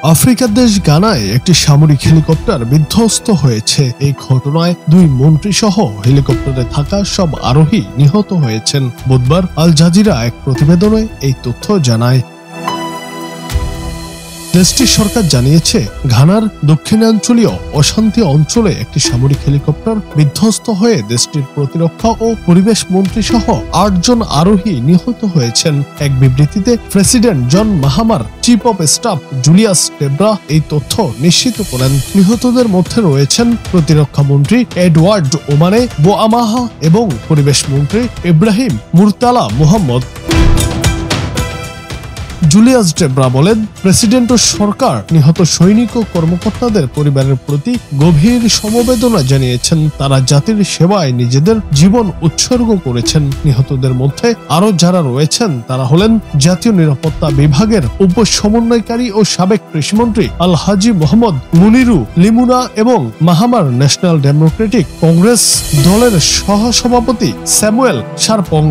আফ্রিকার দেশ গানায় একটি সামরিক হেলিকপ্টার বিধ্বস্ত হয়েছে। এই ঘটনায় 2 মন্ত্রী সহ হেলিকপ্টারে থাকা সব আরোহী নিহত হয়েছেন। বুধবার আল জাজিরা এক প্রতিবেদনে এই তথ্য জানায়। দেশটির সরকার জানিয়েছে, ঘানার দক্ষিণাঞ্চলীয় অশান্তি অঞ্চলে একটি সামরিক হেলিকপ্টার বিধ্বস্ত হয়ে দেশটির প্রতিরক্ষা ও পরিবেশ মন্ত্রী সহ 8 জন আরোহী নিহত হয়েছেন। এক বিবৃতিতে প্রেসিডেন্ট জন মাহামার chief of staff Julius Debrah এই তথ্য নিশ্চিত করেন। নিহতদের মধ্যে রয়েছেন প্রতিরক্ষা মন্ত্রী এডওয়ার্ড ওমানে বোয়ামাহা এবং পরিবেশ মন্ত্রী ইব্রাহিম মুরতালা মুহাম্মদ। জুলিয়াস টেব্রা বলেন, প্রেসিডেন্ট ও সরকার নিহত সৈনিক ও কর্মকর্তাদের পরিবারের প্রতি গভীর সমবেদনা জানিয়েছেন। তারা জাতির সেবায় নিজেদের জীবন উৎসর্গ করেছেন। নিহতদের মধ্যে আরো যারা রয়েছেন তারা হলেন জাতীয় নিরাপত্তা বিভাগের উপসমন্বয়কারী ও সাবেক কৃষিমন্ত্রী আল হাজি মোহাম্মদ মুনিরু লিমুনা এবং মাহামার ন্যাশনাল ডেমোক্রেটিক কংগ্রেস দলের সহসভাপতি স্যামুয়েল সারপং।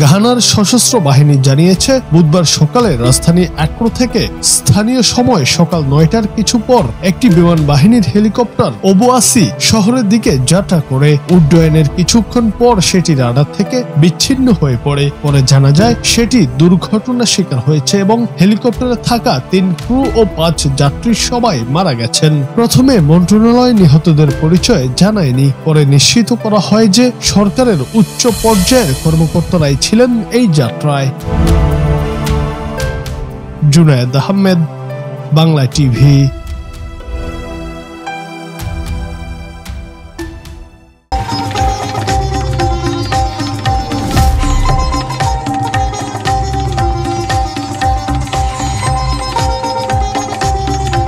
ঘানার সশস্ত্র বাহিনী জানিয়েছে, বুধবার সকালে রাজধানী অ্যাক্রা থেকে স্থানীয় সময় সকাল 9টার কিছু পর একটি বিমান বাহিনীর হেলিকপ্টার ওবোয়াসি শহরের দিকে যাত্রা করে। উড্ডয়নের কিছুক্ষণ পর সেটি রাডার থেকে বিচ্ছিন্ন হয়ে পড়ে। পরে জানা যায় সেটি দুর্ঘটনার শিকার হয়েছে এবং হেলিকপ্টারে থাকা 3 ক্রু ও 5 যাত্রী সবাই মারা গেছেন। প্রথমে মন্ত্রণালয় নিহতদের পরিচয় জানায়নি। পরে নিশ্চিত করা হয় যে সরকারের উচ্চ পর্যায়ের কর্মকর্তারাই ছিলেন এই যাত্রায়। জুনায়েদ আহমেদ, বাংলা টিভি।